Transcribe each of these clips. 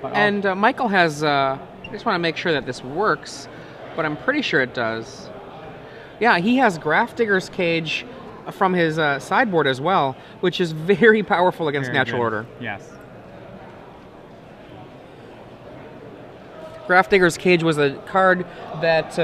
And Michael has, I just want to make sure that this works, but I'm pretty sure it does. Yeah, he has Grafdigger's Cage from his sideboard as well, which is very powerful against Very Natural good. Order. Yes. Grafdigger's Cage was a card that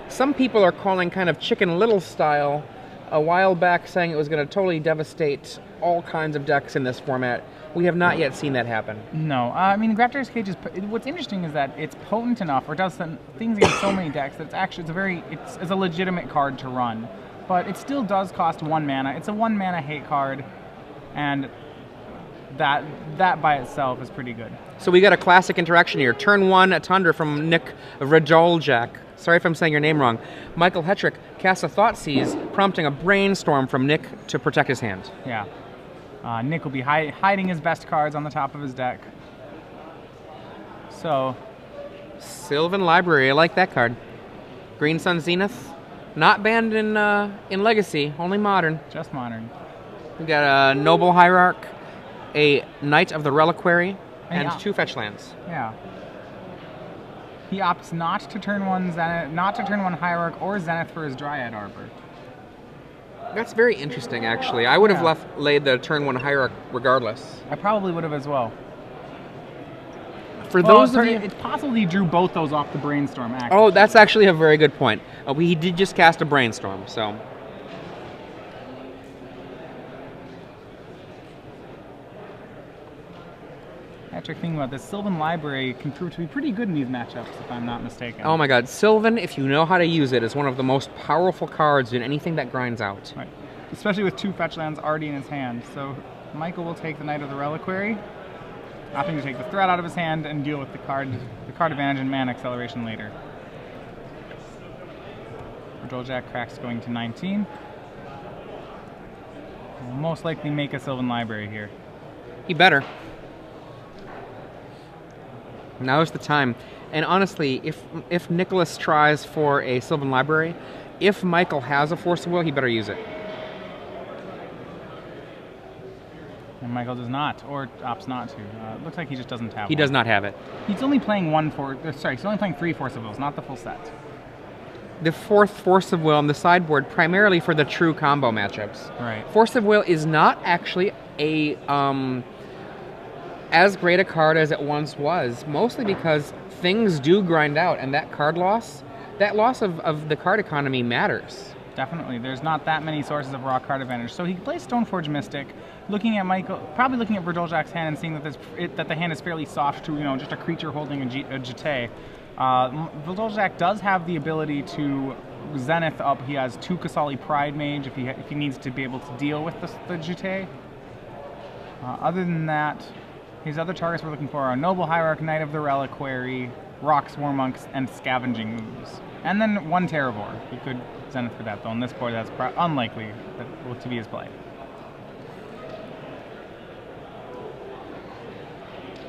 some people are calling kind of Chicken Little style a while back, saying it was going to totally devastate all kinds of decks in this format. We have not yet seen that happen. No, I mean, Grafdigger's Cage is. What's interesting is that it's potent enough, or does things against so many decks that it's a legitimate card to run, but it still does cost 1 mana. It's a 1 mana hate card, and that by itself is pretty good. So we got a classic interaction here. Turn 1, a Tundra from Nick Vrdoljak. Sorry if I'm saying your name wrong. Michael Hetrick casts a Thoughtseize, prompting a Brainstorm from Nick to protect his hand. Yeah. Nick will be hiding his best cards on the top of his deck. So, Sylvan Library, I like that card. Green Sun Zenith, not banned in Legacy, only Modern. just Modern. We got a Noble Hierarch, a Knight of the Reliquary, and Yeah. 2 fetch lands. Yeah. He opts not to turn 1 Zenith, not to turn 1 Hierarch or Zenith for his Dryad Arbor. That's very interesting, actually. I would have Yeah. laid the turn 1 Hierarch regardless. I probably would have as well. For those of it's possible he drew both those off the Brainstorm act. Oh, that's actually a very good point. He did just cast a Brainstorm, so... Patrick, thinking about this, Sylvan Library can prove to be pretty good in these matchups, if I'm not mistaken. Oh my god, Sylvan, if you know how to use it, is one of the most powerful cards in anything that grinds out. Right. Especially with 2 fetch lands already in his hand. So Michael will take the Knight of the Reliquary, opting to take the threat out of his hand and deal with the card advantage and mana acceleration later. Vrdoljak cracks going to 19. Will most likely make a Sylvan Library here. He better. Now's the time. And honestly, if Nicholas tries for a Sylvan Library, if Michael has a Force of Will, he better use it. And Michael does not, or opts not to. It looks like he just doesn't have He one. does not have it. He's only playing he's only playing 3 Force of Wills, not the full set. The 4th Force of Will on the sideboard, primarily for the true combo matchups. Right. Force of Will is not actually a as great a card as it once was, mostly because things do grind out, and that loss of the card economy matters. Definitely. There's not that many sources of raw card advantage. So he can play Stoneforge Mystic, probably looking at Vrdoljak's hand and seeing that the hand is fairly soft to, just a creature holding a Jete. Vrdoljak does have the ability to Zenith up. He has 2 Kasali Pride Mage if he needs to be able to deal with the Jete. Other than that, his other targets we're looking for are Noble Hierarch, Knight of the Reliquary, Rock Swarmonks, and Scavenging Moves. And then 1 Terravore. He could Zenith for that, though. On this board, that's unlikely to be his play.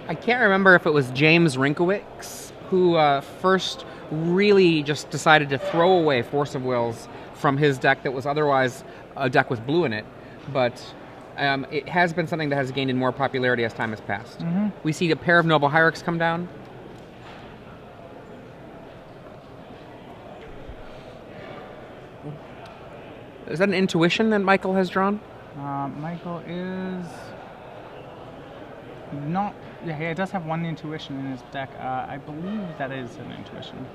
I can't remember if it was James Rinkowicz who first really just decided to throw away Force of Wills from his deck that was otherwise a deck with blue in it, but it has been something that has gained in more popularity as time has passed. Mm-hmm. We see a pair of Noble Hierarchs come down. Is that an intuition that Michael has drawn? Michael is not... Yeah, he does have 1 intuition in his deck. I believe that is an intuition.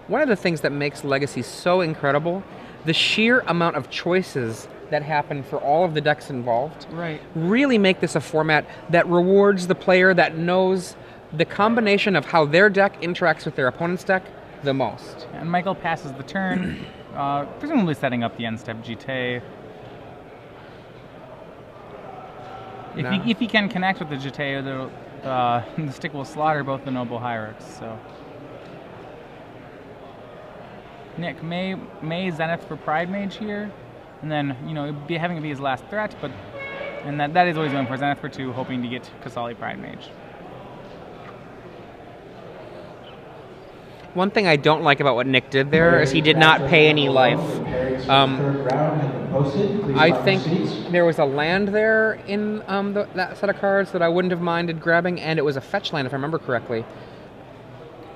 One of the things that makes Legacy so incredible, the sheer amount of choices that happen for all of the decks involved, Right. really make this a format that rewards the player that knows the combination of how their deck interacts with their opponent's deck the most. And Michael passes the turn, presumably setting up the end-step Jete. If he can connect with the Jete, the stick will slaughter both the Noble Hierarchs. So Nick may Zenith for Pride Mage here, and then having it be his last threat, and that is what he's going for, Zenith for 2, hoping to get Kasali Pride Mage. One thing I don't like about what Nick did there is he did not pay any life. I think there was a land there in that set of cards that I wouldn't have minded grabbing, and it was a fetch land if I remember correctly.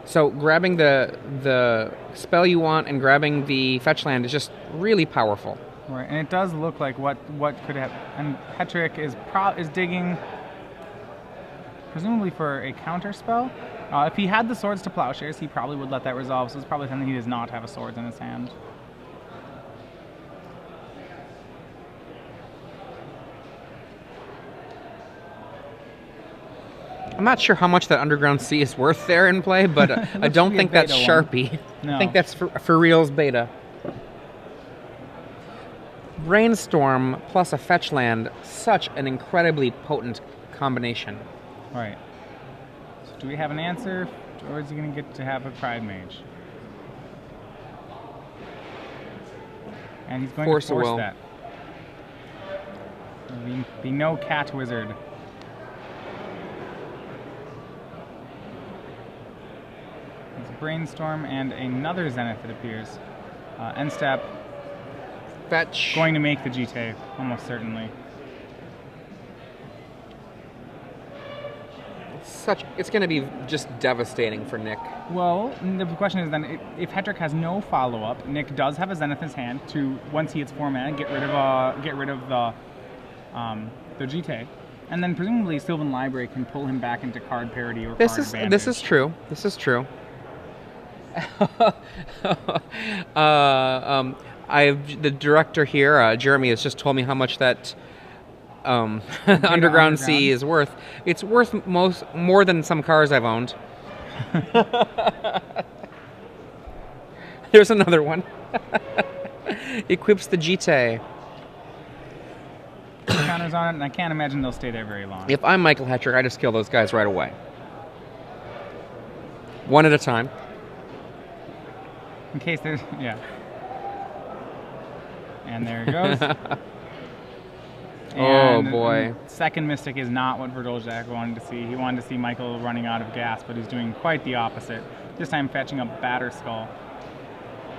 So grabbing the spell you want and grabbing the fetch land is just really powerful. Right, and it does look like what could have. And Hetrick is digging, presumably for a counter spell. If he had the Swords to Plowshares, he probably would let that resolve. So it's probably something he does not have a Swords in his hand. I'm not sure how much that Underground Sea is worth there in play, but I don't think that's Sharpie. No. I think that's for real's beta. Brainstorm plus a fetch land, such an incredibly potent combination. Right. So do we have an answer, or is he going to get to have a Pride Mage? And he's going to force that. Be no cat wizard. Brainstorm and another Zenith, it appears. End step. Fetch. Going to make the GT, almost certainly. It's going to be just devastating for Nick. Well, the question is then, if Hetrick has no follow-up, Nick does have a Zenith in his hand to, once he hits 4 mana, get rid of the GT. And then presumably Sylvan Library can pull him back into card parity or card advantage. This is true. This is true. The director here, Jeremy, has just told me how much that Underground Sea is worth. It's worth more than some cars I've owned. There's another one. Equips the GT. Counters on it, and I can't imagine they'll stay there very long. If I'm Michael Hetrick, I just kill those guys right away. One at a time. In case there's, yeah. And there it goes. Oh boy. Second Mystic is not what Vrdoljak wanted to see. He wanted to see Michael running out of gas, but he's doing quite the opposite. This time fetching a Batterskull.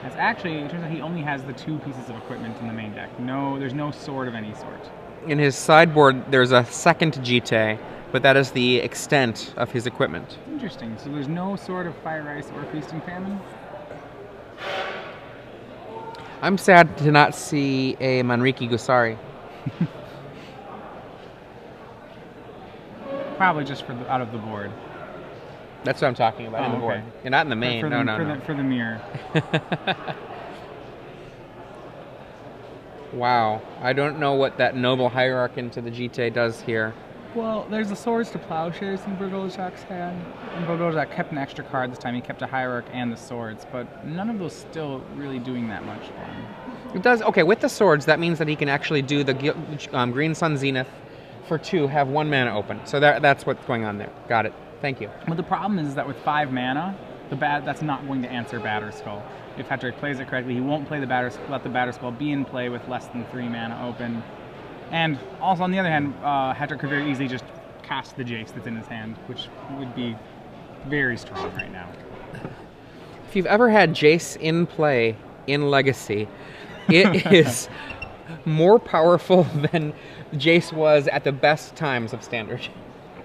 It's actually, it turns out he only has the 2 pieces of equipment in the main deck. There's no sword of any sort. In his sideboard, there's a second GT, but that is the extent of his equipment. Interesting. So there's no Sword of Fire Ice or Feast and Famine? I'm sad to not see a Manriki Gusari. Probably just out of the board. That's what I'm talking about, in the board. You're not in the main. No. For the mirror. Wow. I don't know what that Noble Hierarch into the GT does here. Well, there's the Swords to Plowshares in Vrdoljak's hand. And Vrdoljak kept an extra card this time. He kept a Hierarch and the Swords, but none of those still really doing that much for him. It does. Okay, with the Swords, that means that he can actually do the Green Sun Zenith for 2, have 1 mana open. So that's what's going on there. Got it. Thank you. But the problem is that with 5 mana, that's not going to answer Batterskull. If Hetrick plays it correctly, he won't play let the Batterskull be in play with less than 3 mana open. And also, on the other hand, Hetrick could very easily just cast the Jace that's in his hand, which would be very strong right now. If you've ever had Jace in play in Legacy, it is more powerful than Jace was at the best times of Standard.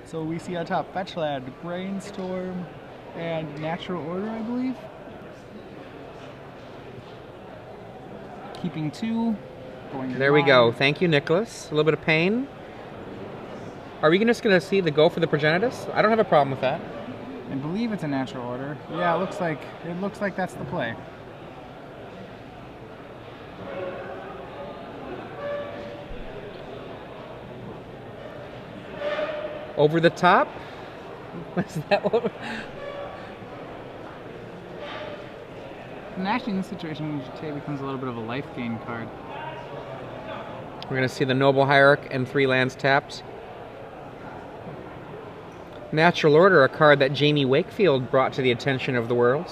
So we see on top Fetchland, Brainstorm, and Natural Order, I believe. Keeping 2. There we go. Thank you, Nicholas. A little bit of pain. Are we just going to see the go for the Progenitus? I don't have a problem with that. I believe it's a Natural Order. Yeah, it looks like that's the play. Over the top? Is that what? And actually, in this situation, GT becomes a little bit of a life gain card. We're going to see the Noble Hierarch and 3 lands tapped. Natural Order, a card that Jamie Wakefield brought to the attention of the world.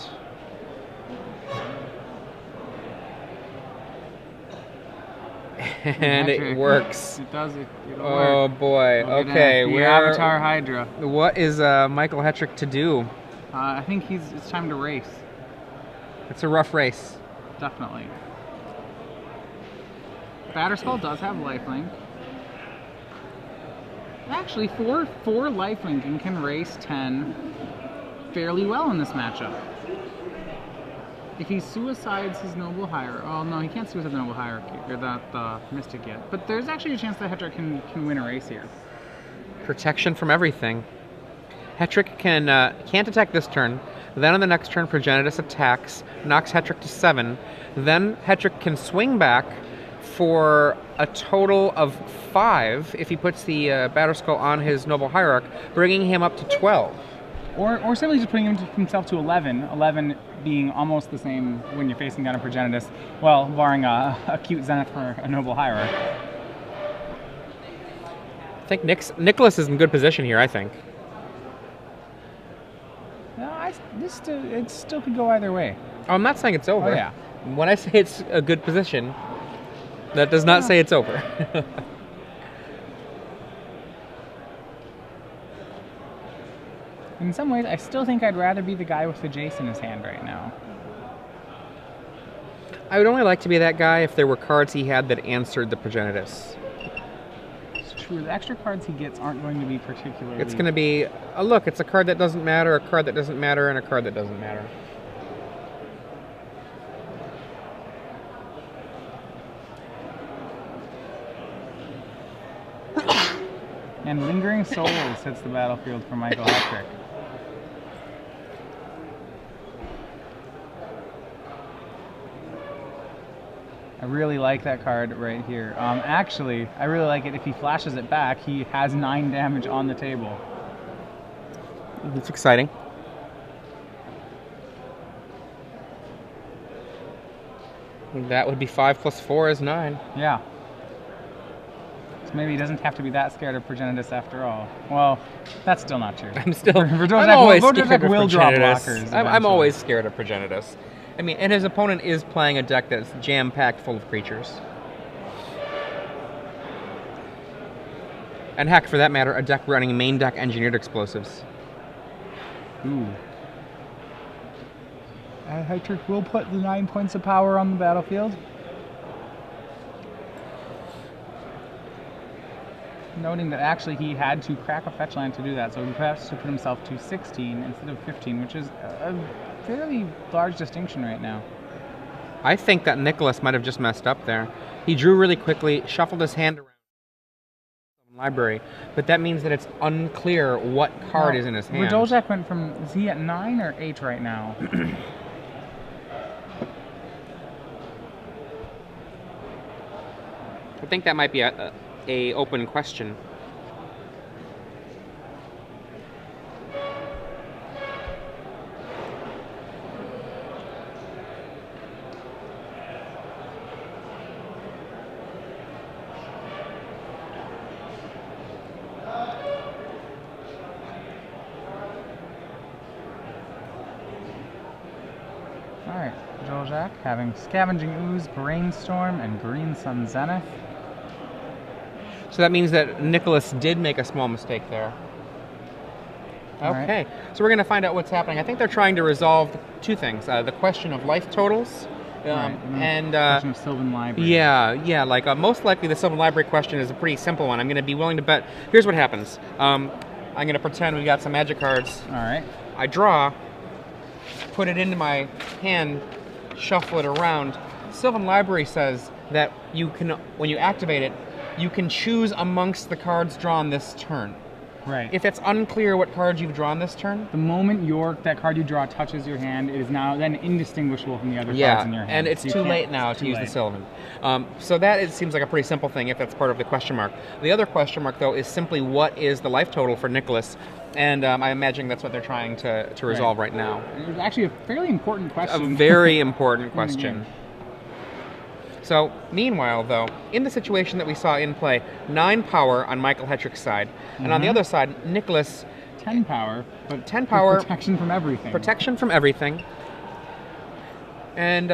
And it works. It does. Oh work. boy. Okay, the Avatar Hydra. What is Michael Hetrick to do? I think it's time to race. It's a rough race. Definitely. Batterskull does have lifelink. Actually, 4 lifelink can race 10 fairly well in this matchup. If he suicides his Noble Hierarchy, oh no, he can't suicide the Noble Hierarchy, or the Mystic yet. But there's actually a chance that Hetrick can win a race here. Protection from everything. Hetrick can't attack this turn. Then on the next turn, Progenitus attacks, knocks Hetrick to 7. Then Hetrick can swing back for a total of 5 if he puts the Batterskull on his Noble Hierarch, bringing him up to 12. Or simply just putting himself to 11. 11 being almost the same when you're facing down a Progenitus, well, barring a cute Zenith for a Noble Hierarch. I think Nicholas is in good position here, I think. No, it still could go either way. Oh, I'm not saying it's over. Oh, yeah. When I say it's a good position, that does not say it's over. In some ways, I still think I'd rather be the guy with the Jace in his hand right now. I would only like to be that guy if there were cards he had that answered the Progenitus. It's true. The extra cards he gets aren't going to be particularly... It's going to be, look, it's a card that doesn't matter, a card that doesn't matter, and a card that doesn't matter. And Lingering Souls hits the battlefield for Michael Hetrick. I really like that card right here. Actually, I really like it. If he flashes it back, he has 9 damage on the table. It's exciting. That would be 5 plus 4 is 9. Yeah. So maybe he doesn't have to be that scared of Progenitus after all. Well, that's still not true. Vrdoljak will draw blockers. I'm always scared of Progenitus. I mean, and his opponent is playing a deck that's jam-packed full of creatures. And heck, for that matter, a deck running main deck engineered explosives. Ooh. Hetrick will put the 9 points of power on the battlefield. Noting that actually he had to crack a fetch land to do that, so he has to put himself to 16 instead of 15, which is a fairly large distinction right now. I think that Nicholas might have just messed up there. He drew really quickly, shuffled his hand around the library, but that means that it's unclear what card is in his hand. Vrdoljak went from, is he at 9 or 8 right now? I think that might be a open question. Alright, Vrdoljak having Scavenging Ooze, Brainstorm, and Green Sun Zenith. So that means that Nicholas did make a small mistake there. Okay, so we're going to find out what's happening. I think they're trying to resolve 2 things. The question of life totals and the question of Sylvan Library. Yeah, like most likely the Sylvan Library question is a pretty simple one. I'm going to be willing to bet. Here's what happens. I'm going to pretend we got some magic cards. All right. I draw, put it into my hand, shuffle it around. Sylvan Library says that you can, when you activate it, you can choose amongst the cards drawn this turn. Right. If it's unclear what cards you've drawn this turn, the moment that card you draw touches your hand, it is now then indistinguishable from the other cards in your hand. And it's too late now to use the Sylvan. So that seems like a pretty simple thing if that's part of the question mark. The other question mark, though, is simply what is the life total for Nicholas? And I imagine that's what they're trying to resolve right now. It was actually a fairly important question. A very important question. So, meanwhile, though, in the situation that we saw in play, 9 power on Michael Hetrick's side, and on the other side, Nicholas... 10 power, but 10 power... protection from everything. Protection from everything. And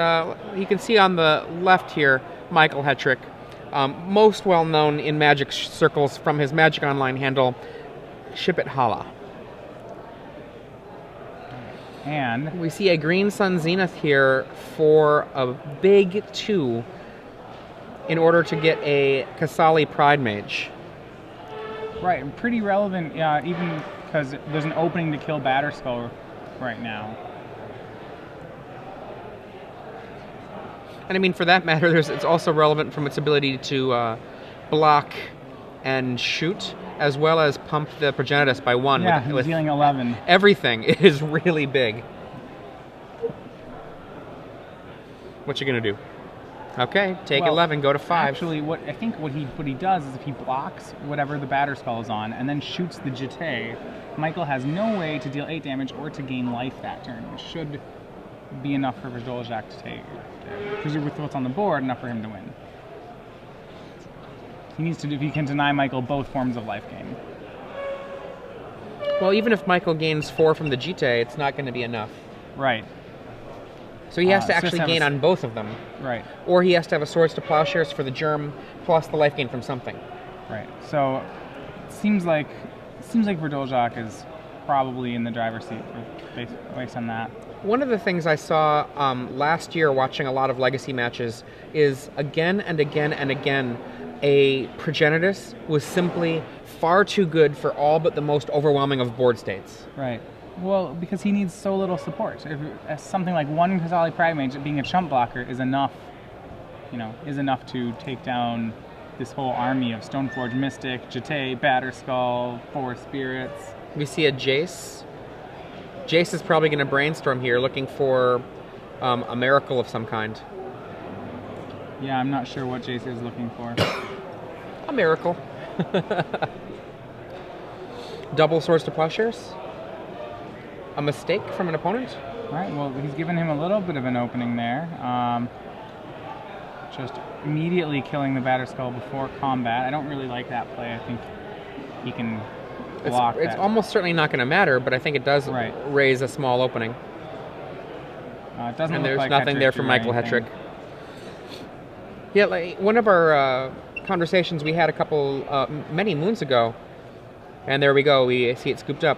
you can see on the left here, Michael Hetrick, most well known in Magic circles from his Magic Online handle, Ship It Hala. And we see a Green Sun Zenith here for a big 2. in order to get a Kasali Pride Mage. Right, and pretty relevant, even because there's an opening to kill Batterskull right now. And I mean, for that matter, it's also relevant from its ability to block and shoot, as well as pump the Progenitus by 1. Yeah, with dealing 11. Everything is really big. What you gonna do? Okay, take 11, go to 5. Actually, what he does is if he blocks whatever the Batterskull is on and then shoots the Jete, Michael has no way to deal 8 damage or to gain life that turn, which should be enough for Vrdoljak to take. Because with what's on the board, enough for him to win. He needs to, if he can deny Michael both forms of life gain. Well, even if Michael gains 4 from the Jite, it's not going to be enough. Right. So he has to actually gain on both of them. Right. Or he has to have a Swords to Plowshares for the Germ, plus the life gain from something. Right. So it seems like Vrdoljak is probably in the driver's seat based on that. One of the things I saw last year watching a lot of Legacy matches is again and again and again, a Progenitus was simply far too good for all but the most overwhelming of board states. Right. Well, because he needs so little support. If something like 1 Kasali Pride Mage being a chump blocker is enough, is enough to take down this whole army of Stoneforge Mystic, Jete, Batterskull, 4 Spirits. We see a Jace. Jace is probably going to brainstorm here, looking for a miracle of some kind. Yeah, I'm not sure what Jace is looking for. A miracle. Double Swords to Plowshares. A mistake from an opponent. All right, well, he's given him a little bit of an opening there. Just immediately killing the Batterskull before combat. I don't really like that play. I think he can block It's almost certainly not going to matter, but I think it does raise a small opening. It doesn't and look there's like nothing Hetrick there for Michael Hetrick. Yeah, like one of our conversations we had many moons ago, and there we go, we see it scooped up.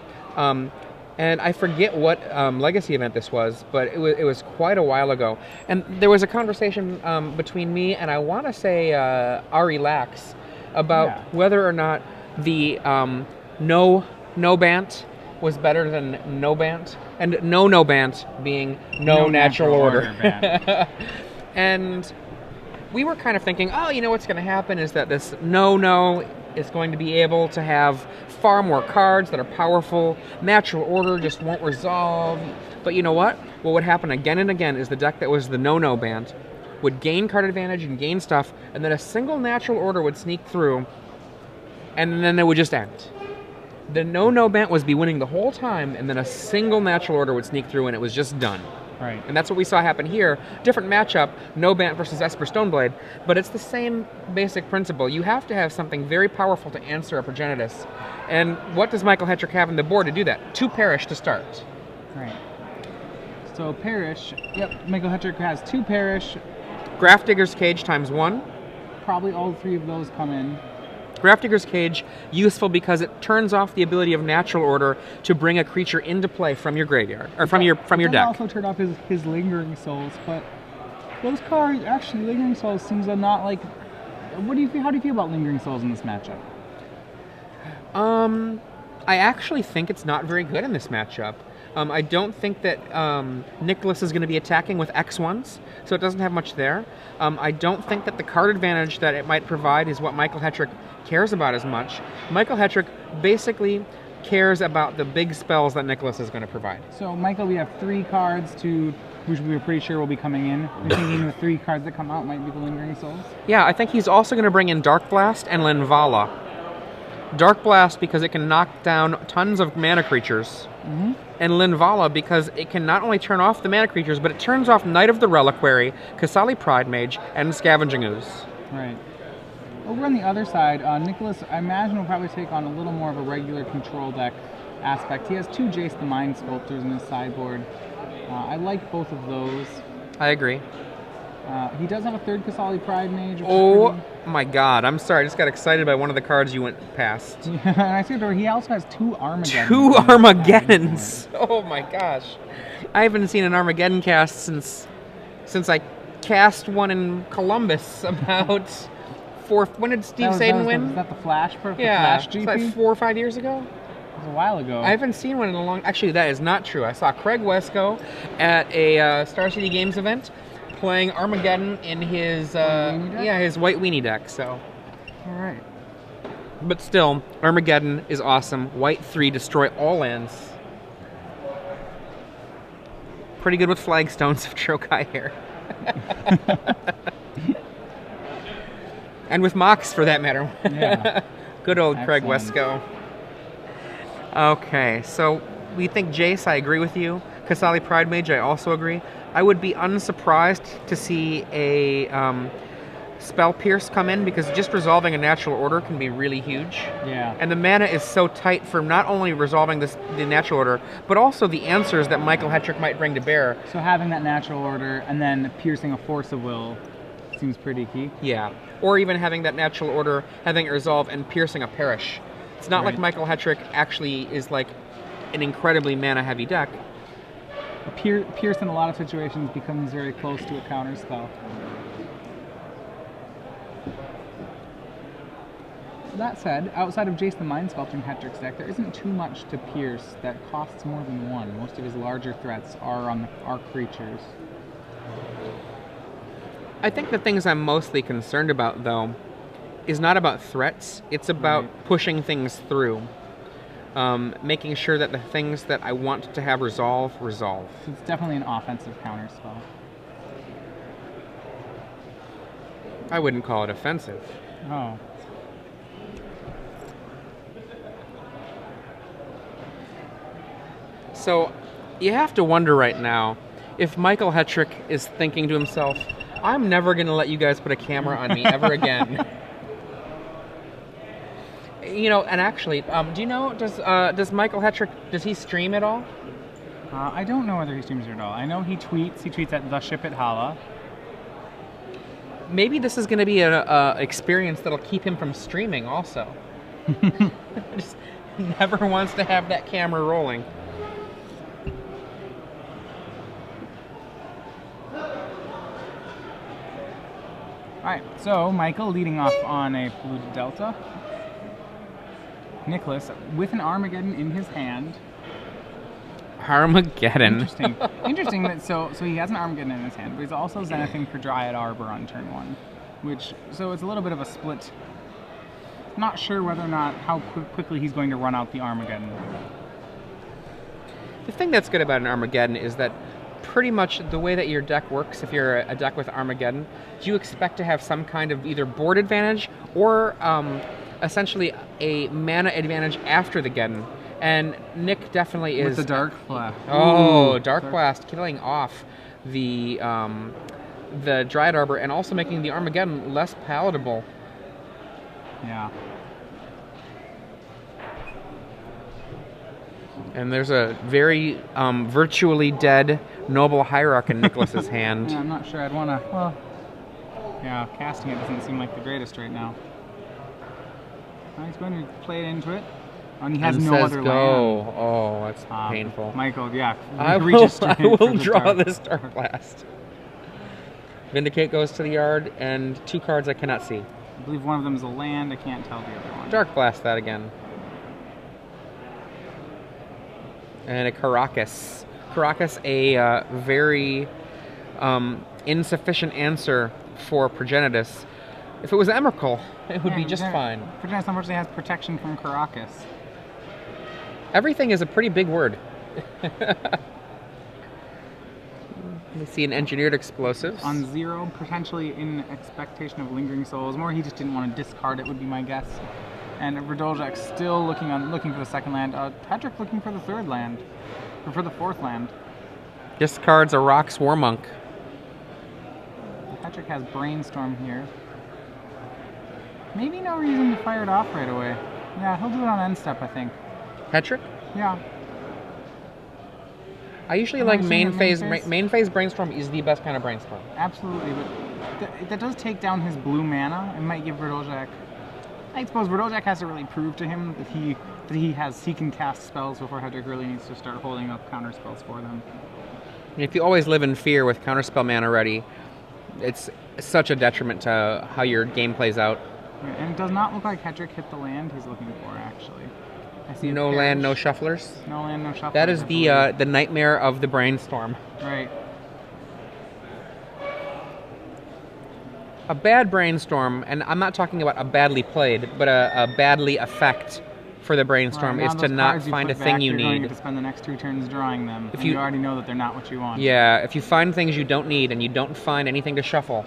And I forget what Legacy event this was, but it was quite a while ago. And there was a conversation between me and I want to say Ari Lax about whether or not the no Bant was better than no Bant, and no Bant being no natural order. And we were kind of thinking, oh, what's going to happen is that this no is going to be able to have far more cards that are powerful. Natural order just won't resolve. But you know what? What would happen again and again is the deck that was the no Bant would gain card advantage and gain stuff, and then a single natural order would sneak through, and then it would just end. The no Bant was be winning the whole time, and then a single natural order would sneak through, and it was just done. Right. And that's what we saw happen here. Different matchup, no Bant versus Esper Stoneblade, but it's the same basic principle. You have to have something very powerful to answer a Progenitus. And what does Michael Hetrick have on the board to do that? 2 Perish to start. Right. So Perish, Michael Hetrick has 2 Perish. Grafdigger's Cage times 1. Probably all 3 of those come in. Grafdigger's Cage, useful because it turns off the ability of natural order to bring a creature into play from your graveyard, or from your deck. Also turn off his Lingering Souls, but those cards, actually, Lingering Souls seems to not like... How do you feel about Lingering Souls in this matchup? I actually think it's not very good in this matchup. I don't think that Nicholas is going to be attacking with X1s, so it doesn't have much there. I don't think that the card advantage that it might provide is what Michael Hetrick cares about as much. Michael Hetrick basically cares about the big spells that Nicholas is going to provide. So, Michael, we have 3 cards which we're pretty sure will be coming in. You're thinking the 3 cards that come out might be the Lingering Souls? Yeah, I think he's also going to bring in Dark Blast and Linvala. Dark Blast because it can knock down tons of mana creatures. Mm-hmm. And Linvala because it can not only turn off the mana creatures, but it turns off Knight of the Reliquary, Kasali Pride Mage, and Scavenging Ooze. Right. Over on the other side, Nicholas, I imagine, will probably take on a little more of a regular control deck aspect. He has 2 Jace the Mind Sculptors in his sideboard. I like both of those. I agree. He does have a 3rd Kasali Pride Mage. Oh my god, I'm sorry. I just got excited by one of the cards you went past. Yeah, I see it. He also has 2 Armageddons. 2 Armageddons! Oh my gosh. I haven't seen an Armageddon cast since I cast one in Columbus about when did Steve Sadin win? Is that the Flash? Yeah, Flash GP? it's like 4 or 5 years ago. It was a while ago. I haven't seen one in a long. Actually, that is not true. I saw Craig Wesco at a Star City Games event playing Armageddon in his his white weenie deck. So, all right. But still, Armageddon is awesome. White 3, destroy all lands. Pretty good with flagstones of Trokai here. And with Mox, for that matter. Yeah. Good old Excellent. Craig Wesco. Okay, so we think Jace, I agree with you. Kasali Pride Mage, I also agree. I would be unsurprised to see a Spell Pierce come in, because just resolving a natural order can be really huge. Yeah. And the mana is so tight for not only resolving the natural order, but also the answers that Michael Hetrick might bring to bear. So having that natural order and then piercing a Force of Will seems pretty key. Yeah. Or even having that natural order, having it resolve and piercing a Perish. It's not like Michael Hetrick actually is like an incredibly mana-heavy deck. Pierce in a lot of situations becomes very close to a counter spell. That said, outside of Jace the Mind Sculpting Hetrick's deck, there isn't too much to pierce that costs more than 1. Most of his larger threats are creatures. I think the things I'm mostly concerned about, though, is not about threats. It's about pushing things through. Making sure that the things that I want to have resolve. So it's definitely an offensive counter spell. I wouldn't call it offensive. Oh. So you have to wonder right now if Michael Hetrick is thinking to himself, I'm never going to let you guys put a camera on me ever again. You know, and actually, do you know, does Michael Hetrick, does he stream at all? I don't know whether he streams at all. I know he tweets. He tweets at The Ship at Hala. Maybe this is going to be an experience that'll keep him from streaming also. Just never wants to have that camera rolling. Alright, so Michael leading off on a blue Delta. Nicholas with an Armageddon in his hand. Armageddon. Interesting. Interesting that so he has an Armageddon in his hand, but he's also Zenithing for Dryad Arbor on turn 1. So it's a little bit of a split. Not sure whether or not how quickly he's going to run out the Armageddon. The thing that's good about an Armageddon is that pretty much the way that your deck works, if you're a deck with Armageddon, you expect to have some kind of either board advantage or essentially a mana advantage after the Geddon. And Nick definitely is... With the Dark Blast. Oh, Dark Blast, killing off the Dryad Arbor and also making the Armageddon less palatable. Yeah. And there's a very virtually dead Noble Hierarch in Nicholas's hand. Yeah, I'm not sure I'd want to... Well, yeah, casting it doesn't seem like the greatest right now. He's going to play it into it. And he has no other land. Oh, that's painful. Michael, yeah. I will draw this Dark Blast. Vindicate goes to the yard, and 2 cards I cannot see. I believe one of them is a land. I can't tell the other one. Dark Blast that again. And a Caracas. Caracas, a very insufficient answer for Progenitus. If it was Emrakul, it would be just fine. Progenitus unfortunately has protection from Caracas. Everything is a pretty big word. We see an engineered explosives. On 0, potentially in expectation of Lingering Souls. More he just didn't want to discard it would be my guess. And Vrdoljak still looking for the second land. Hetrick looking for the third land. Or for the fourth land. Discards a Rock's Warmonk. Hetrick has Brainstorm here. Maybe no reason to fire it off right away. Yeah, he'll do it on end step, I think. Hetrick? Yeah. I usually like main phase. Main phase Brainstorm is the best kind of Brainstorm. Absolutely, but that does take down his blue mana. It might give Vrdoljak... I suppose Vrdoljak has to really prove to him that he can cast spells before Hetrick really needs to start holding up counter spells for them. If you always live in fear with counterspell mana ready, it's such a detriment to how your game plays out. And it does not look like Hetrick hit the land he's looking for, actually. I see No land, no shufflers. No land, no shufflers. That is the nightmare of the brainstorm. Right. A bad brainstorm, and I'm not talking about a badly played, but a badly effect for the brainstorm is to not find a thing you You're going need. to spend the next 2 turns drawing them, If and you already know that they're not what you want. Yeah, if you find things you don't need and you don't find anything to shuffle.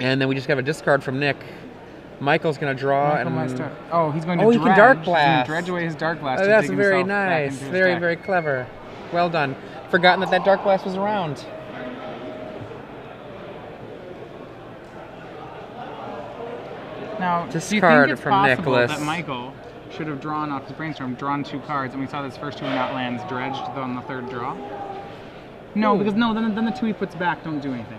And then we just have a discard from Nick. Michael's going to draw Michael and... Oh, he's going to he dredge. can Dark He's Blast. going to dredge away his Dark Blast. to that's dig very himself back nice. into his Very, deck. very clever. Well done. Forgotten that Dark Blast was around. Now, do you Discard think it's from possible Nicholas. that Michael should have drawn off his brainstorm, drawn 2 cards, and we saw that his first 2 are not lands, dredged on the 3rd draw? No, Ooh. because then the 2 he puts back don't do anything.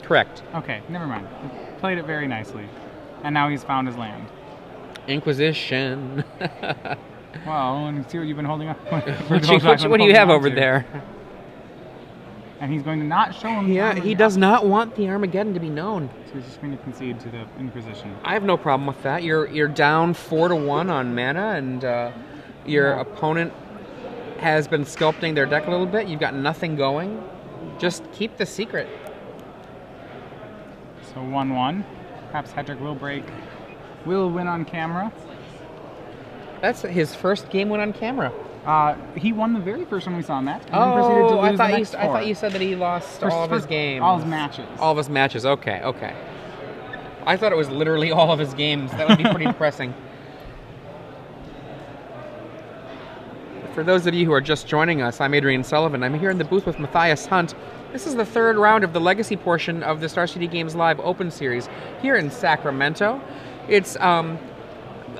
Correct. Okay, never mind. He played it very nicely. And now he's found his land. Inquisition. Well, and see what you've been holding up. What do you have over there? And he's going to not show him. Yeah, he does not want the Armageddon to be known. So he's just going to concede to the Inquisition. I have no problem with that. You're down 4-1 on mana, and your opponent has been sculpting their deck a little bit. You've got nothing going. Just keep the secret. So 1-1. Perhaps Hetrick will win on camera. That's his first game win on camera. He won the very first one we saw, Matt. Oh, I thought you said that he lost all of his games. All his matches. All of his matches. Okay, okay. I thought it was literally all of his games. That would be pretty depressing. For those of you who are just joining us, I'm Adrian Sullivan. I'm here in the booth with Matthias Hunt. This is the 3rd round of the Legacy portion of the Star City Games Live Open Series here in Sacramento. It's a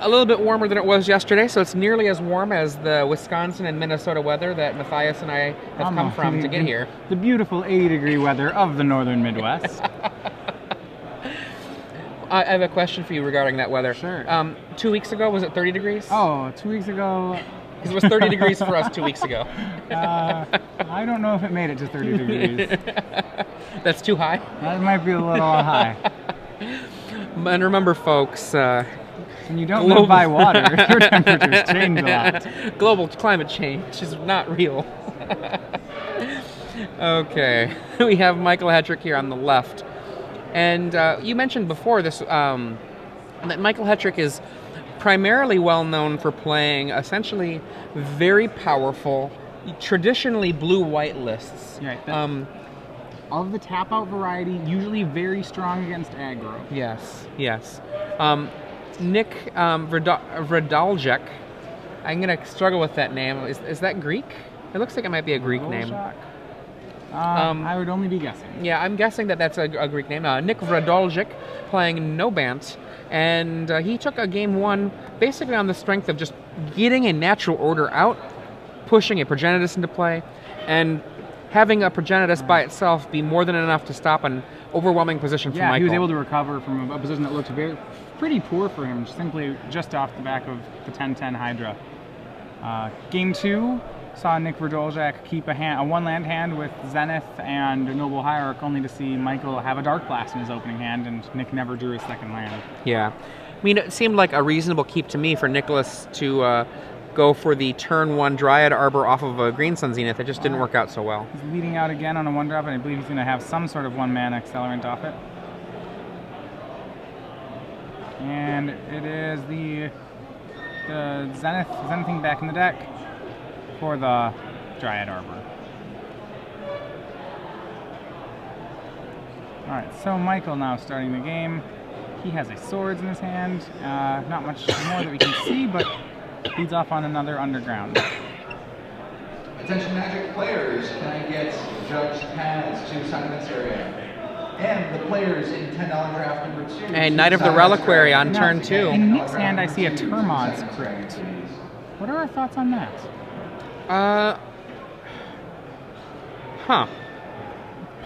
little bit warmer than it was yesterday, so it's nearly as warm as the Wisconsin and Minnesota weather that Matthias and I have come from to get here. The beautiful 80-degree weather of the northern Midwest. I have a question for you regarding that weather. Sure. 2 weeks ago, was it 30 degrees? Oh, 2 weeks ago... Because it was 30 degrees for us 2 weeks ago. I don't know if it made it to 30 degrees. That's too high? That might be a little high. And remember, folks... when you don't live by water, your temperatures change a lot. Global climate change is not real. Okay. We have Michael Hetrick here on the left. And you mentioned before this that Michael Hetrick is primarily well known for playing essentially very powerful, traditionally blue-white lists. Right. Of the tap-out variety, usually very strong against aggro. Yes, yes. Nick Vrdoljak, I'm going to struggle with that name. Is that Greek? It looks like it might be a Greek name. I would only be guessing. Yeah, I'm guessing that that's a Greek name. Nick Vrdoljak playing no Bant, and he took a game 1 basically on the strength of just getting a natural order out, pushing a Progenitus into play, and having a Progenitus by itself be more than enough to stop an overwhelming position for Michael. Yeah, he was able to recover from a position that looked pretty poor for him, simply just off the back of the 10-10 Hydra. Game 2 saw Nick Vrdoljak keep a 1-land hand with Zenith and Noble Hierarch, only to see Michael have a Dark Blast in his opening hand, and Nick never drew his 2nd land. Yeah. I mean, it seemed like a reasonable keep to me for Nicholas to go for the turn 1 Dryad Arbor off of a Green Sun Zenith. It just didn't work out so well. He's leading out again on a 1-drop, and I believe he's going to have some sort of 1-mana accelerant off it. And it is the Zenithing back in the deck for the Dryad Arbor. Alright, so Michael now starting the game. He has a Swords in his hand. Not much more that we can see, but leads off on another Underground. Attention Magic players, can I get Judge Pads to sign this area? And the players in $10 draft number 2. And Knight of the Reliquary on turn 2. In Nick's hand, I see a Termod's Crypt. What are our thoughts on that?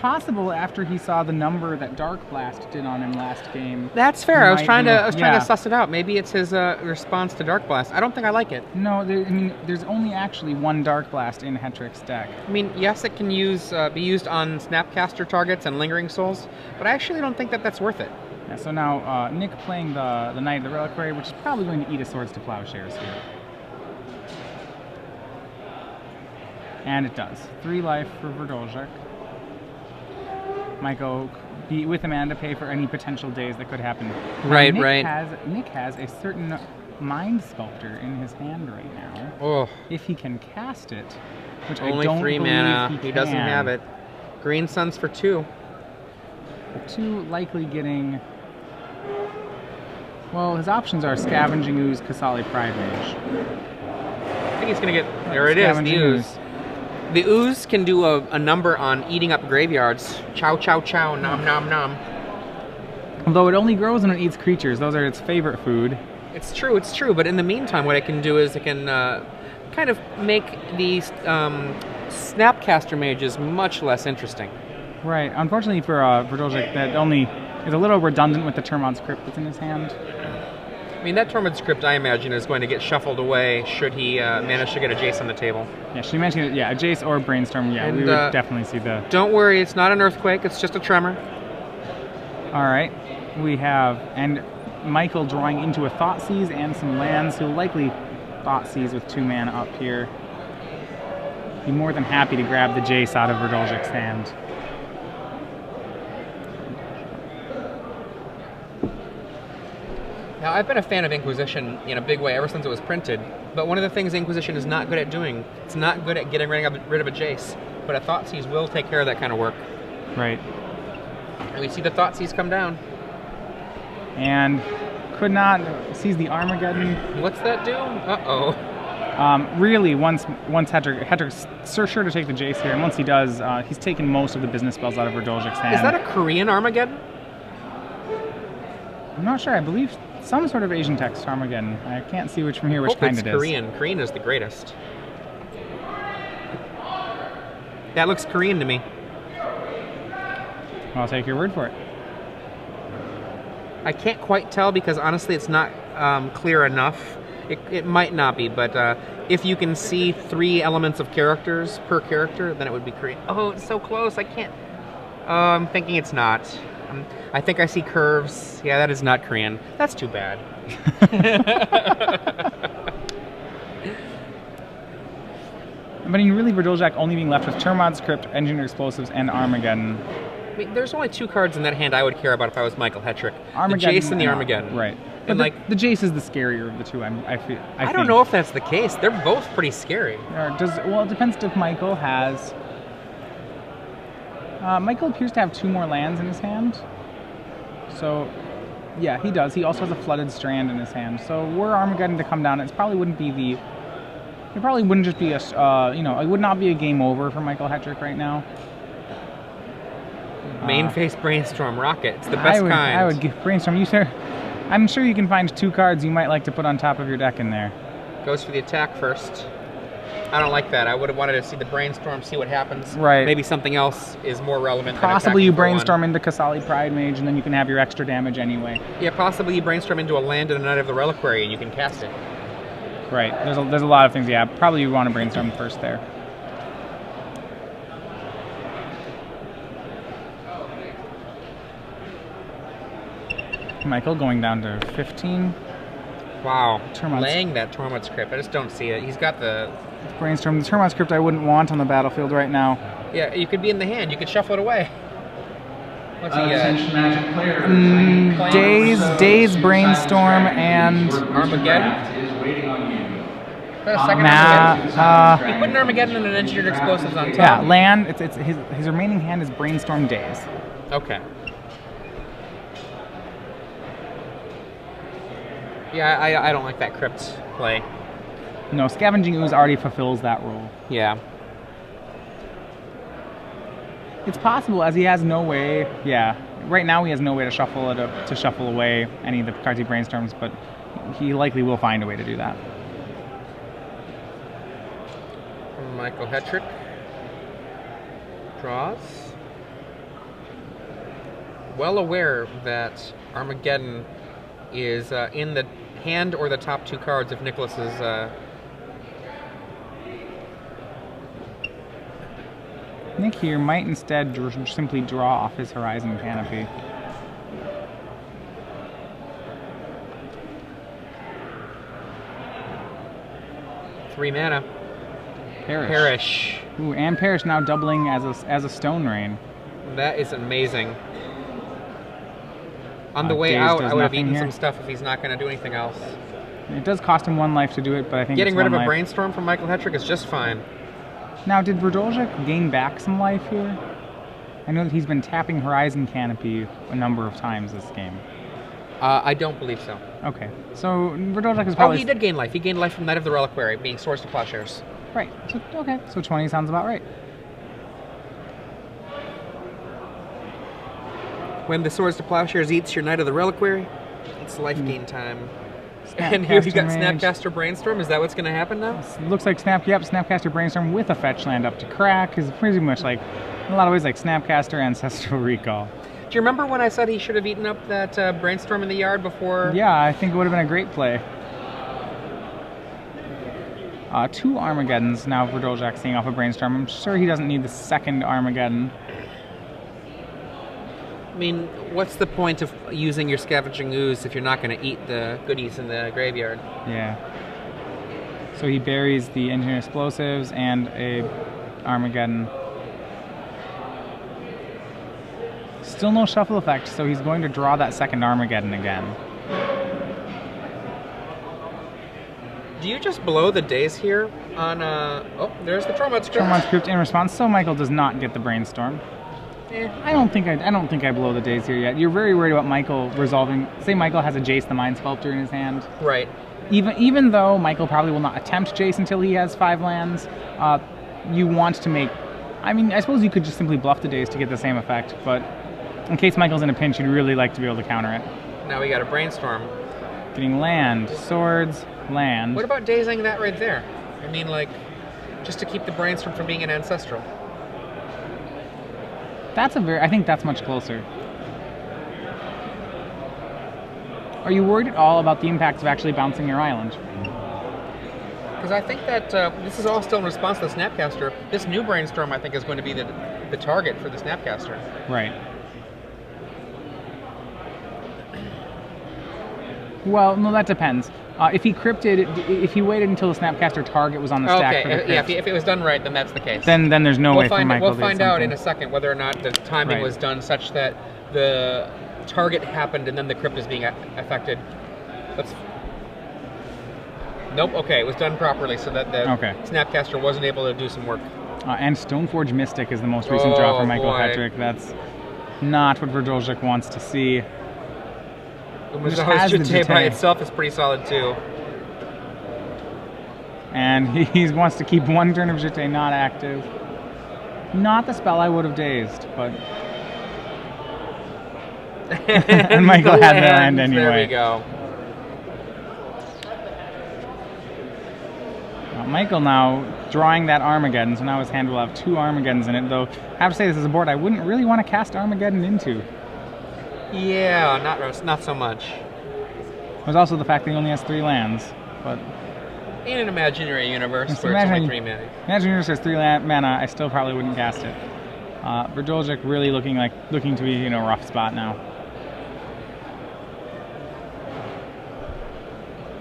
possible after he saw the number that Dark Blast did on him last game. That's fair. I was trying to Yeah. suss it out. Maybe it's his response to Dark Blast. I don't think I like it. No, there's only actually one Dark Blast in Hetrick's deck. I mean, yes, it can be used on Snapcaster targets and Lingering Souls, but I actually don't think that that's worth it. Yeah, so now Nick playing the Knight of the Reliquary, which is probably going to eat a Swords to Plowshares here. And it does. 3 life for Vrdoljak. Might go be with a mana to pay for any potential days that could happen. Right, Nick has a certain Mind Sculptor in his hand right now. Oh, If he can cast it, which only I don't 3 believe mana. he Doesn't can. have it. Green Suns for 2. 2 likely getting... Well, his options are Scavenging Ooze, Kasali Pride Mage. I think he's gonna get. There it is. The Scavenging ooze. The ooze can do a number on eating up graveyards. Chow, chow, chow, nom, nom, nom. Although it only grows when it eats creatures. Those are its favorite food. It's true, but in the meantime, what it can do is it can kind of make these Snapcaster mages much less interesting. Right. Unfortunately for Vrdoljak, that only is a little redundant with the Termon's Crypt that's in his hand. I mean, that Tormund script, I imagine, is going to get shuffled away should he manage to get a Jace on the table. Yeah, she mentioned it. Yeah, a Jace or Brainstorm. Yeah, And, we would definitely see the... Don't worry, it's not an earthquake, it's just a tremor. All right. We have... And Michael drawing into a Thoughtseize and some lands. He'll likely Thoughtseize with 2 mana up here. Be more than happy to grab the Jace out of Vrdoljak's hand. Now, I've been a fan of Inquisition in a big way ever since it was printed, but one of the things Inquisition is not good at doing, it's not good at getting rid of a Jace, but a Thoughtseize will take care of that kind of work. Right. And we see the Thoughtseize come down. And could not seize the Armageddon. What's that do? Uh-oh. Really, once Hetrick's sure to take the Jace here, and once he does, he's taken most of the business spells out of Verdoljak's hand. Is that a Korean Armageddon? I'm not sure. I believe some sort of Asian text Armageddon. I can't see which from here which kind it's it is. Korean. Korean is the greatest. That looks Korean to me. I'll take your word for it. I can't quite tell because honestly it's not clear enough. It might not be, but if you can see 3 elements of characters per character, then it would be Korean. Oh, it's so close. I can't. I'm thinking it's not. I think I see curves. Yeah, that is not Korean. That's too bad. But in really Vrdoljak only being left with Termon's Crypt, Engineered Explosives, and Armageddon. I mean, there's only 2 cards in that hand I would care about if I was Michael Hetrick. Armageddon The Jace and the Armageddon. Right. And But the Jace is the scarier of the 2, I I don't know if that's the case. They're both pretty scary. Well, it depends if Michael has... Michael appears to have 2 more lands in his hand. So, yeah, he does. He also has a Flooded Strand in his hand. So, were Armageddon to come down, it probably wouldn't be the... It probably wouldn't just be a... it would not be a game over for Michael Hetrick right now. Main face Brainstorm Rocket. It's the best kind. I would give Brainstorm. I'm sure you can find 2 cards you might like to put on top of your deck in there. Goes for the attack first. I don't like that. I would have wanted to see the Brainstorm, see what happens. Right. Maybe something else is more relevant. Possibly you than attacking Brainstorm into Kasali Pride Mage, and then you can have your extra damage anyway. Yeah, possibly you Brainstorm into a land and a Knight of the Reliquary, and you can cast it. Right. There's a lot of things. Yeah, probably you want to Brainstorm first there. Michael going down to 15. Wow. Termon's- Laying that Tormund's Crypt. I just don't see it. He's got the... Brainstorm. The Termon's Crypt I wouldn't want on the battlefield right now. Yeah, you could be in the hand. You could shuffle it away. What's he Attention Magic players. Daze, Brainstorm, and... Armageddon? Is waiting on you. Is that a second Armageddon? Nah, You put an Armageddon and an Engineered Explosives on top. yeah, land. It's his remaining hand is Brainstorm Daze. Okay. Yeah, I don't like that Crypt play. No, Scavenging Ooze already fulfills that role. Yeah. It's possible as he has no way. Yeah, right now he has no way to shuffle it up, to shuffle away any of the cards he brainstorms, but he likely will find a way to do that. Michael Hetrick draws. well aware that Armageddon is in the hand or the top 2 cards of Nicholas's. Nick here might instead simply draw off his Horizon Canopy. Three mana. Perish. Ooh, and Perish now doubling as a Stone Rain. That is amazing. On the way Daze out, does I would have nothing eaten here. some stuff if he's not going to do anything else. It does cost him 1 life to do it, but I think Getting it's rid of 1 a life. Brainstorm from Michael Hetrick is just fine. Now, did Vrdoljak gain back some life here? I know that he's been tapping Horizon Canopy a number of times this game. I don't believe so. Okay, so Vrdoljak is Oh, probably... he did gain life. He gained life from Knight of the Reliquary, being Swords to Plowshares. Right, so, okay, so 20 sounds about right. When the Swords to Plowshares eats your Knight of the Reliquary, it's life gain time. And Snapcaster here you got Mage. Snapcaster Brainstorm. Is that what's going to happen now? Looks like Snapcaster Brainstorm with a fetch land up to crack is pretty much like, in a lot of ways, like Snapcaster Ancestral Recall. Do you remember when I said he should have eaten up that Brainstorm in the yard before? Yeah, I think it would have been a great play. 2 Armageddons now Vrdoljak seeing off a Brainstorm. I'm sure he doesn't need the second Armageddon. I mean, what's the point of using your Scavenging Ooze if you're not going to eat the goodies in the graveyard? Yeah. So he buries the Engineer Explosives and a Armageddon. Still no shuffle effect, so he's going to draw that second Armageddon again. Do you just blow the days here on, oh, there's the Tromod script. Tromod script in response, so Michael does not get the Brainstorm. I don't think I blow the days here yet. You're very worried about Michael resolving. Say Michael has a Jace the Mind Sculptor in his hand. Right. Even though Michael probably will not attempt Jace until he has 5 lands, you want to make. I mean, I suppose you could just simply bluff the days to get the same effect, but in case Michael's in a pinch, you'd really like to be able to counter it. Now we got a Brainstorm. Getting land, swords, land. What about dazing that right there? I mean, like, just to keep the Brainstorm from being an Ancestral. I think that's much closer. Are you worried at all about the impacts of actually bouncing your island? Because I think that this is all still in response to the Snapcaster. This new Brainstorm, I think, is going to be the target for the Snapcaster. Right. Well, no, that depends. If he waited until the Snapcaster target was on the stack for the crypt, yeah, if it was done right, then that's the case. then there's no way for Michael We'll to do find out in something. a second whether or not the timing Right. was done such that the target happened and then the crypt is being affected. Nope, okay, it was done properly so that the Snapcaster wasn't able to do some work. And Stoneforge Mystic is the most recent draw for Michael boy. Hetrick. That's not what Vrdoljak wants to see. Umezawa's Jutei by itself is pretty solid too. And he wants to keep 1 turn of Jutei not active. Not the spell I would have dazed, but... and Michael had the land anyway. There we go. Michael now drawing that Armageddon, so now his hand will have 2 Armageddons in it, though I have to say this is a board I wouldn't really want to cast Armageddon into. Yeah, not so much. There's also the fact that he only has 3 lands, but... In an imaginary universe Just where it's imagine- only 3 mana. Imagine yours has 3 mana, I still probably wouldn't cast it. Vrdoljak really looking to be in a rough spot now.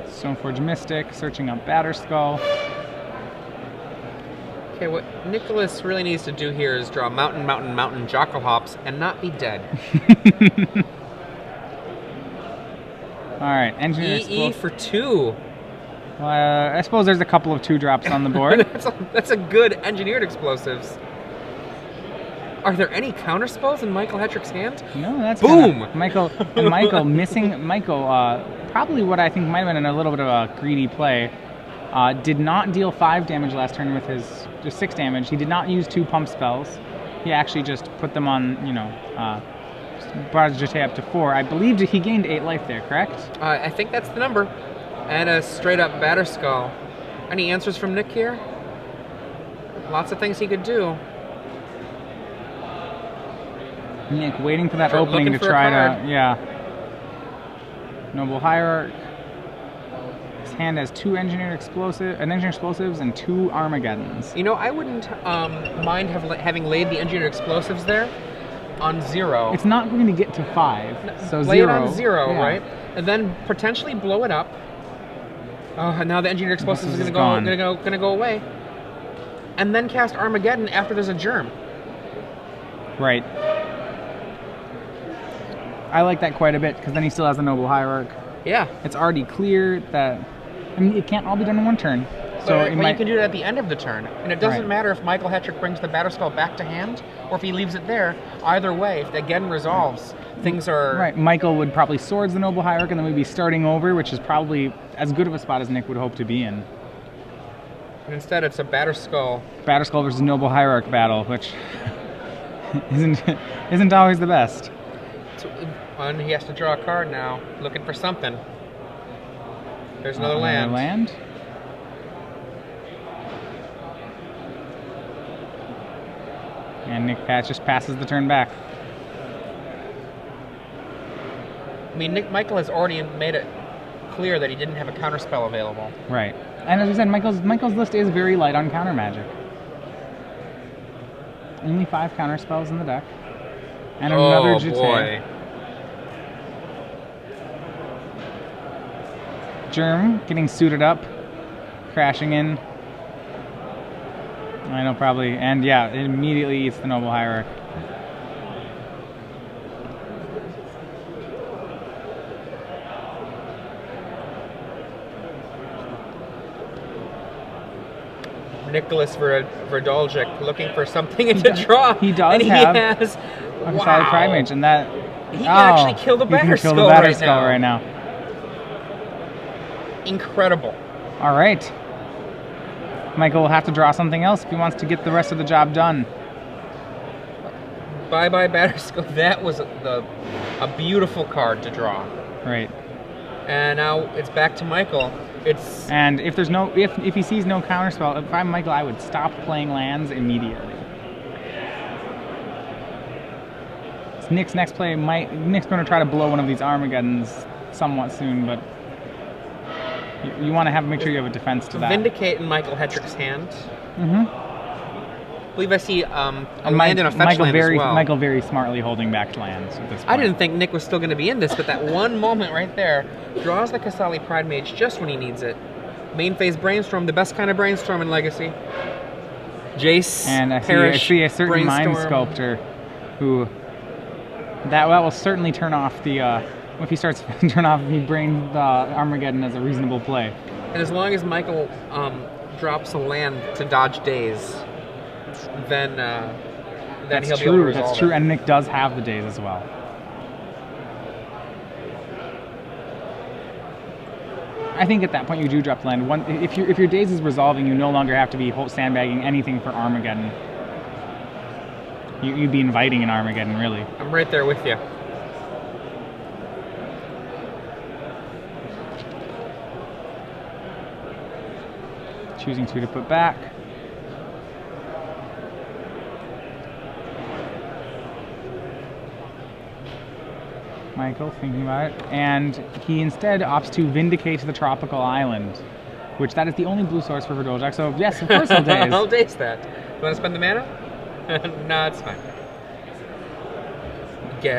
Stoneforge Mystic, searching up Batterskull. Okay, what Nicholas really needs to do here is draw Mountain, Mountain, Mountain, Jackal Hops, and not be dead. Alright, Engineer EE for 2. I suppose there's a couple of 2-drops on the board. that's a good Engineered Explosives. Are there any counter spells in Michael Hetrick's hand? No, that's Boom! Michael probably what I think might have been a little bit of a greedy play. Did not deal 5 damage last turn with his just 6 damage. He did not use 2 pump spells. He actually just put them on, brought his Jutei up to 4. I believe he gained 8 life there, correct? I think that's the number. And a straight up Batterskull. Any answers from Nick here? Lots of things he could do. Nick waiting for that Sure, opening looking to for a try card. to, yeah. Noble Hierarch. His hand has 2 engineered explosives and 2 Armageddons. You know, I wouldn't mind having laid the engineered explosives there on 0. It's not going to get to 5, so Lay 0. it on 0, yeah. right? And then potentially blow it up. Oh, and now the engineered explosives is This is gonna gone. go away. And then cast Armageddon after there's a germ. Right. I like that quite a bit, because then he still has the Noble Hierarch. Yeah. It's already clear that, I mean, it can't all be done in one turn. So But it you might, can do it at the end of the turn. And it doesn't Right. matter if Michael Hetrick brings the Batterskull back to hand, or if he leaves it there. Either way, if it again resolves, things are... right, Michael would probably swords the Noble Hierarch, and then we'd be starting over, which is probably as good of a spot as Nick would hope to be in. And instead, it's a Batterskull. Batterskull versus Noble Hierarch battle, which isn't always the best. And he has to draw a card now, looking for something. There's another Another land. land. And Nick Patch just passes the turn back. I mean, Michael has already made it clear that he didn't have a counterspell available. Right. And as I said, Michael's list is very light on counter magic. Only 5 counter spells in the deck. And another Jute. Boy. Germ getting suited up, crashing in. I know, probably. And yeah, it immediately eats the Noble Hierarch. Nicholas Vrdoljak looking for something to draw. He does and have he has, a solid Prime Mage, and that He can actually kill the he can kill the Batterskull Batterskull right now. Incredible. All right. Michael will have to draw something else if he wants to get the rest of the job done. Bye-bye Batterskull. That was a beautiful card to draw. Right. And now it's back to Michael. And if there's no, if he sees no counterspell, if I'm Michael, I would stop playing lands immediately. Nick's next play Nick's going to try to blow one of these Armageddons somewhat soon, but you want to make sure you have a defense to that. Vindicate in Michael Hetrick's hand. Mm-hmm. I believe I see a land and a fetch land as well. Michael very smartly holding back lands at this point. I didn't think Nick was still going to be in this, but that one moment right there draws the Kasali Pride Mage just when he needs it. Main phase Brainstorm, the best kind of Brainstorm in Legacy. Jace, and I see a certain Mind Sculptor who that will certainly turn off the if he starts if he brings Armageddon as a reasonable play. And as long as Michael drops a land to dodge days, then he'll be able to resolve That's true, it. and Nick does have the days as well. I think at that point you do drop the land. If your days is resolving, you no longer have to be sandbagging anything for Armageddon. You'd be inviting an Armageddon, really. I'm right there with you. Choosing 2 to put back. Michael thinking about it, and he instead opts to vindicate the tropical island, which that is the only blue source for Vrdoljak. So yes, of course he'll daze. I'll daze that. You want to spend the mana? No, it's fine.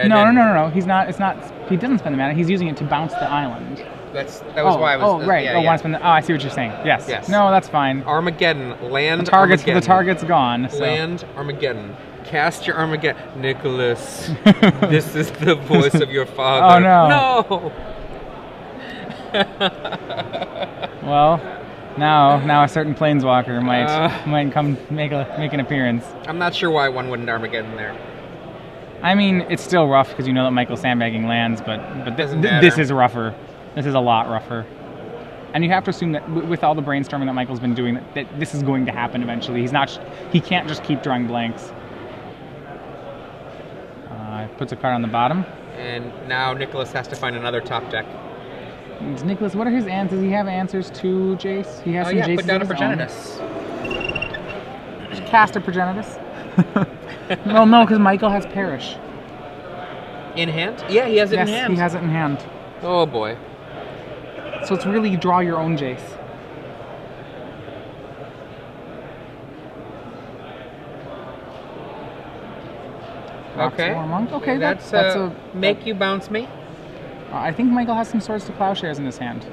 No. He's not. It's not. He doesn't spend the mana. He's using it to bounce the island. That was why I was. Right. Yeah. Want to spend the, I see what you're saying. Yes. Yes. No, that's fine. Armageddon. Land. The Armageddon. target's gone. So. Land Armageddon. Cast your Armageddon. Nicholas, this is the voice of your father. Oh no. No. Well, now a certain planeswalker might come make an appearance. I'm not sure why one wouldn't Armageddon there. I mean, it's still rough because you know that Michael's sandbagging lands, but Doesn't this is rougher. This is a lot rougher. And you have to assume that with all the brainstorming that Michael's been doing, that this is going to happen eventually. He can't just keep drawing blanks. Puts a card on the bottom. And now Nicholas has to find another top deck. Nicholas, what are his answers? Does he have answers to Jace? He has some Jaces put down a of his own. Progenitus. Cast a Progenitus? Well, no, because Michael has Perish. In hand? Yeah, he has it in Yes, hand. he has it in hand. Oh boy. So it's really draw your own Jace. Okay. Monk. Okay, that's a make you bounce me. I think Michael has some Swords to Plowshares in his hand,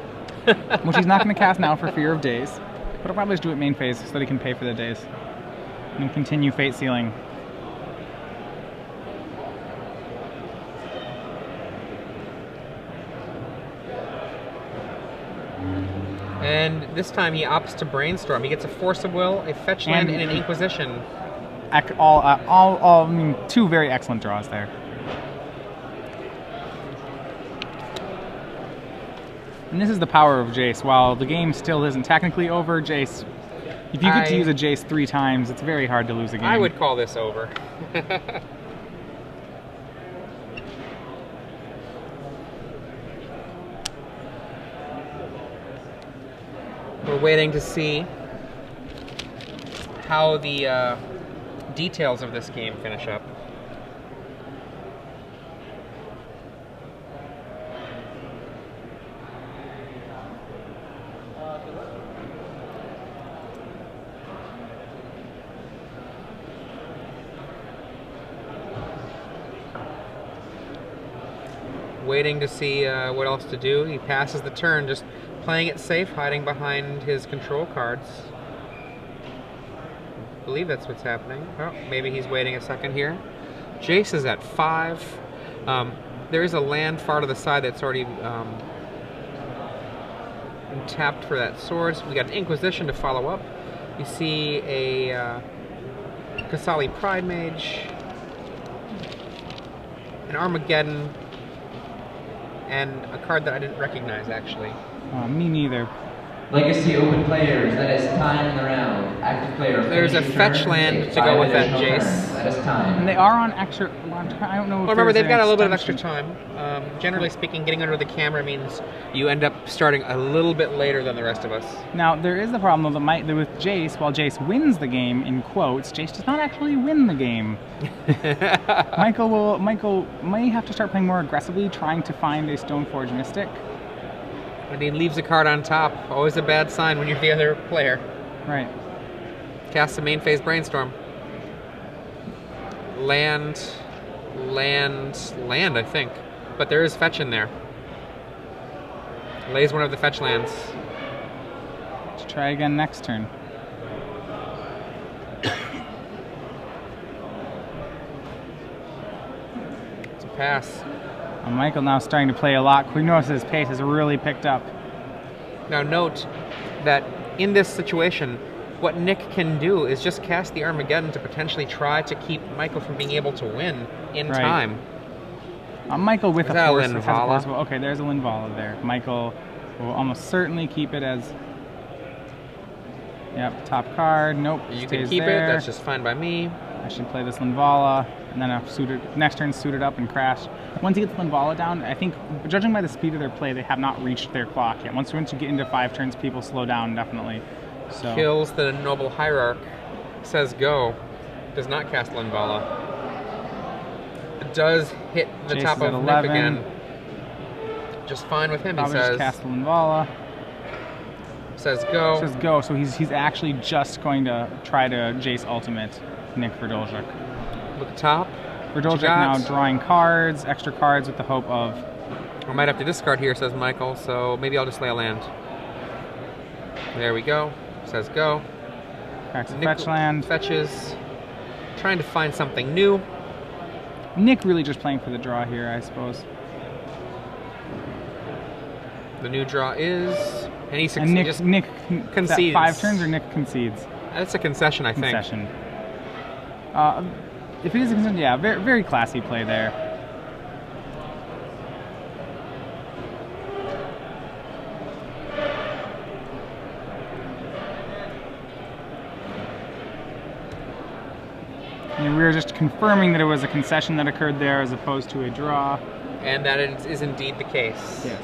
which he's not going to cast now for fear of days. But he'll probably just do it main phase so that he can pay for the days and continue Fate Sealing. And this time he opts to brainstorm. He gets a Force of Will, a Fetch Land, and an Inquisition. I mean, two very excellent draws there. And this is the power of Jace. While the game still isn't technically over, Jace, if you get to use a Jace 3 times, it's very hard to lose a game. I would call this over. We're waiting to see how the details of this game finish up. Waiting to see what else to do. He passes the turn, just playing it safe, hiding behind his control cards. I believe that's what's happening. Oh, maybe he's waiting a second here. Jace is at 5. There is a land far to the side that's already tapped for that sword. We got an Inquisition to follow up. You see a Kasali Pride Mage, an Armageddon, and a card that I didn't recognize, actually. Me neither. Legacy open players, that is time in the round. Active player. There's a fetch land to go with that Jace. That is time. And they are on extra. I don't know. Well, remember, they've got a little bit of extra time. Generally speaking, getting under the camera means you end up starting a little bit later than the rest of us. Now, there is the problem that with Jace, while Jace wins the game, in quotes, Jace does not actually win the game. Michael may have to start playing more aggressively, trying to find a Stoneforge Mystic. And he leaves a card on top. Always a bad sign when you're the other player. Right. Cast a main phase Brainstorm. Land, I think. But there is fetch in there. Lays one of the fetch lands. Let's try again next turn. It's a pass. Michael now starting to play a lot. We notice his pace has really picked up. Now note that in this situation, what Nick can do is just cast the Armageddon to potentially try to keep Michael from being able to win in time. Michael with a force. Linvala? Okay, there's a Linvala there. Michael will almost certainly keep it as... Yep, top card. Nope, You stays can keep there. it. That's just fine by me. I should play this Linvala, and then next turn suit it up and crash. Once you get the Linvala down, I think, judging by the speed of their play, they have not reached their clock yet. Once you get into 5 turns, people slow down, definitely. So. Kills the Noble Hierarch. Says go. Does not cast Linvala. Does hit the Jace top is at of 11. Nip again. Just fine with him, Probably he says. just cast the Linvala. Says go. Says go, so he's actually just going to try to Jace Ultimate Nick Vrdoljak. Look at top. Vrdoljak now drawing cards, extra cards with the hope of... I might have to discard here, says Michael, so maybe I'll just lay a land. There we go. Says go. Cracks a fetch land. Fetches. Trying to find something new. Nick really just playing for the draw here, I suppose. The new draw is... And he Nick concedes. 5 turns or Nick concedes? That's a concession, I think. Concession. If it is a concession, yeah, very, very classy play there. And we were just confirming that it was a concession that occurred there as opposed to a draw. And that is indeed the case. Yes.